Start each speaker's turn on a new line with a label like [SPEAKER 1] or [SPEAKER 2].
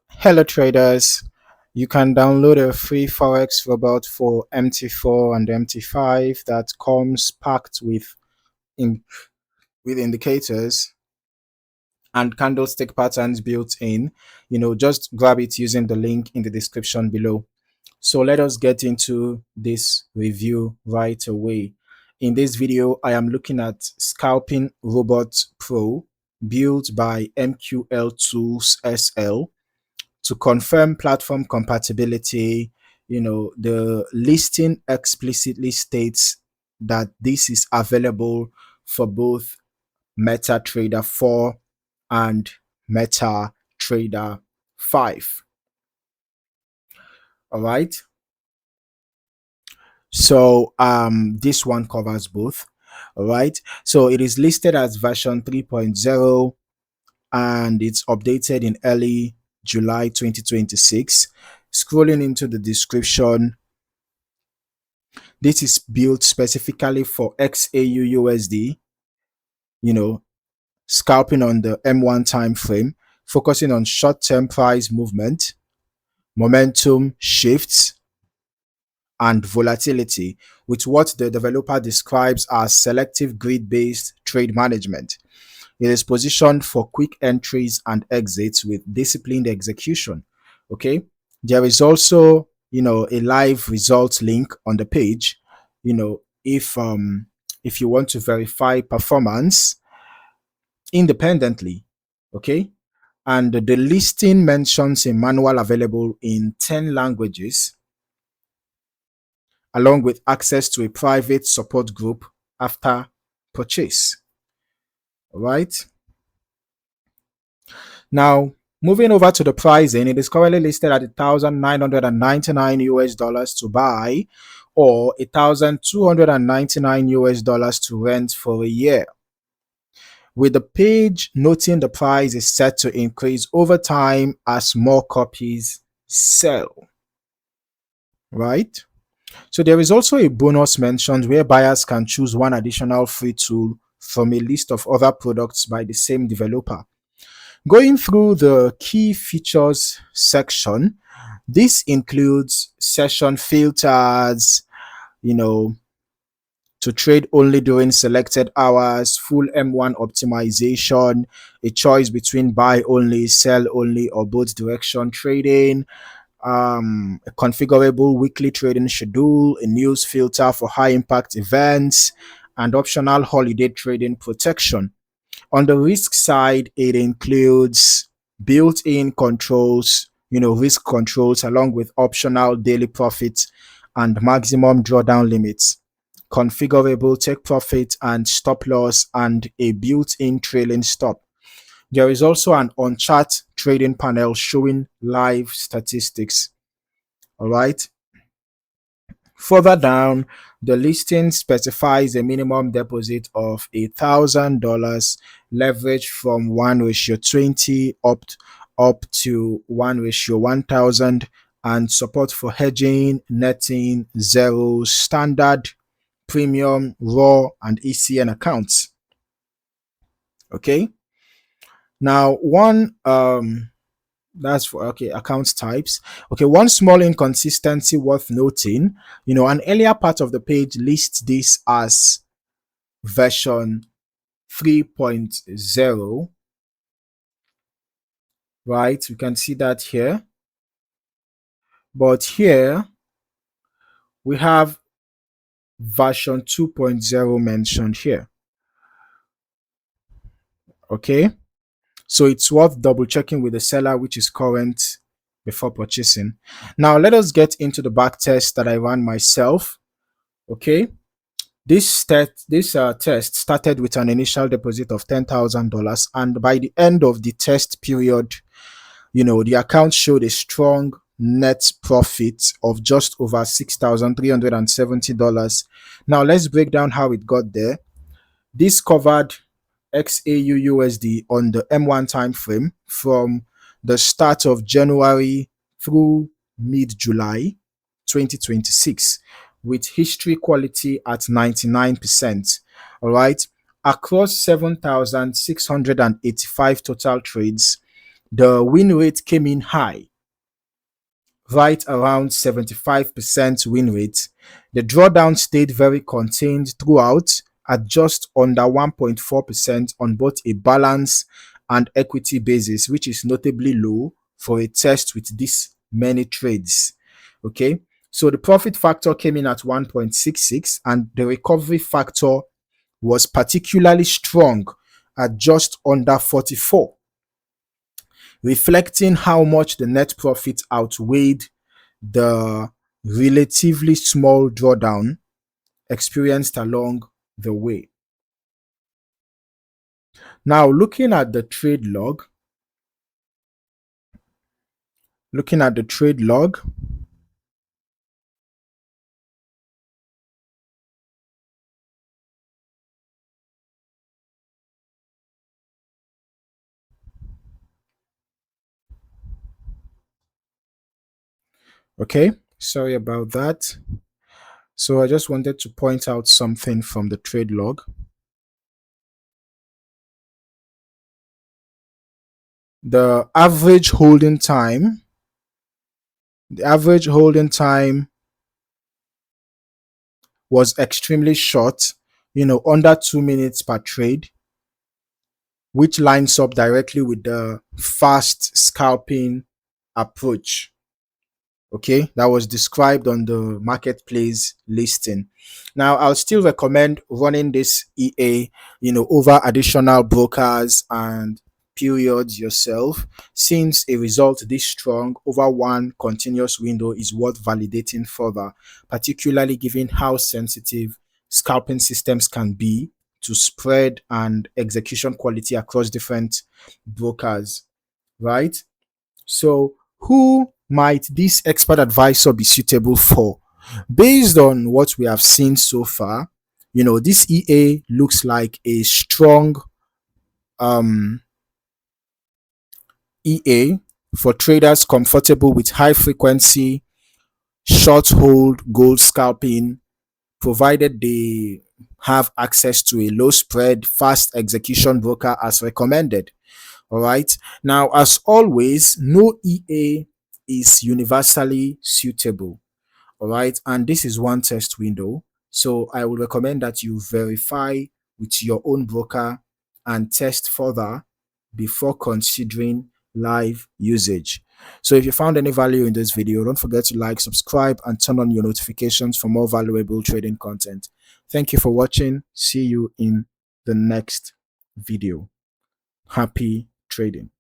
[SPEAKER 1] Hello traders, you can download a free Forex robot for MT4 and MT5 that comes packed in, with indicators and candlestick patterns built in. Just grab it using the link in the description below. So let us get into this review right away. In this video, I am looking at Scalping Robot Pro built by MQL Tools SL. To confirm platform compatibility, the listing explicitly states that this is available for both MetaTrader 4 and MetaTrader 5. All right. So this one covers both. All right. So it is listed as version 3.0 and it's updated in early July 2026. Scrolling into the description, this is built specifically for XAUUSD, scalping on the M1 time frame, focusing on short-term price movement, momentum shifts, and volatility, with what the developer describes as selective grid-based trade management. It is positioned for quick entries and exits with disciplined execution. Okay. There is also, a live results link on the page. If you want to verify performance independently. Okay. And the listing mentions a manual available in 10 languages, along with access to a private support group after purchase. All right. Now, moving over to the pricing, it is currently listed at $1,999 to buy or $1,299 to rent for a year. With the page noting the price is set to increase over time as more copies sell. Right? So there is also a bonus mentioned where buyers can choose one additional free tool from a list of other products by the same developer. Going through the key features section, this includes session filters, to trade only during selected hours, full M1 optimization, a choice between buy only, sell only, or both direction trading, a configurable weekly trading schedule, a news filter for high impact events, and optional holiday trading protection. On the risk side, it includes built-in controls, risk controls, along with optional daily profits and maximum drawdown limits, configurable take profit and stop loss, and a built-in trailing stop. There is also an on-chart trading panel showing live statistics. All right. Further down, the listing specifies a minimum deposit of $1,000, leverage from 1:20 up to 1:1000, and support for hedging, netting, zeros, standard, premium, raw, and ECN accounts. Okay. Now, that's for account types. Okay, one small inconsistency worth noting, an earlier part of the page lists this as version 3.0, right? We can see that here, but here we have version 2.0 mentioned here. Okay, so it's worth double checking with the seller which is current before purchasing. Now let us get into the back test that I ran myself. Okay, this test started with an initial deposit of $10,000, and by the end of the test period, the account showed a strong net profit of just over $6,370. Now let's break down how it got there. This covered XAUUSD on the M1 time frame from the start of January through mid-July 2026, with history quality at 99%. All right. Across 7,685 total trades, The win rate came in high, right around 75% win rate. The drawdown stayed very contained throughout at just under 1.4% on both a balance and equity basis, which is notably low for a test with this many trades. Okay, so the profit factor came in at 1.66, and the recovery factor was particularly strong at just under 44, reflecting how much the net profit outweighed the relatively small drawdown experienced along the way. Now, looking at the trade log, okay, sorry about that. So I just wanted to point out something from the trade log. The average holding time was extremely short, under 2 minutes per trade, which lines up directly with the fast scalping approach. Okay, that was described on the marketplace listing. Now, I'll still recommend running this EA, over additional brokers and periods yourself, since a result this strong over one continuous window is worth validating further, particularly given how sensitive scalping systems can be to spread and execution quality across different brokers, right? So, who might this expert advisor be suitable for? Based on what we have seen so far, this EA looks like a strong um, EA for traders comfortable with high frequency, short hold gold scalping, provided they have access to a low spread, fast execution broker as recommended. All right. Now, as always, no EA is universally suitable. All right. And this is one test window. So I would recommend that you verify with your own broker and test further before considering live usage. So if you found any value in this video, don't forget to like, subscribe, and turn on your notifications for more valuable trading content. Thank you for watching. See you in the next video. Happy trading.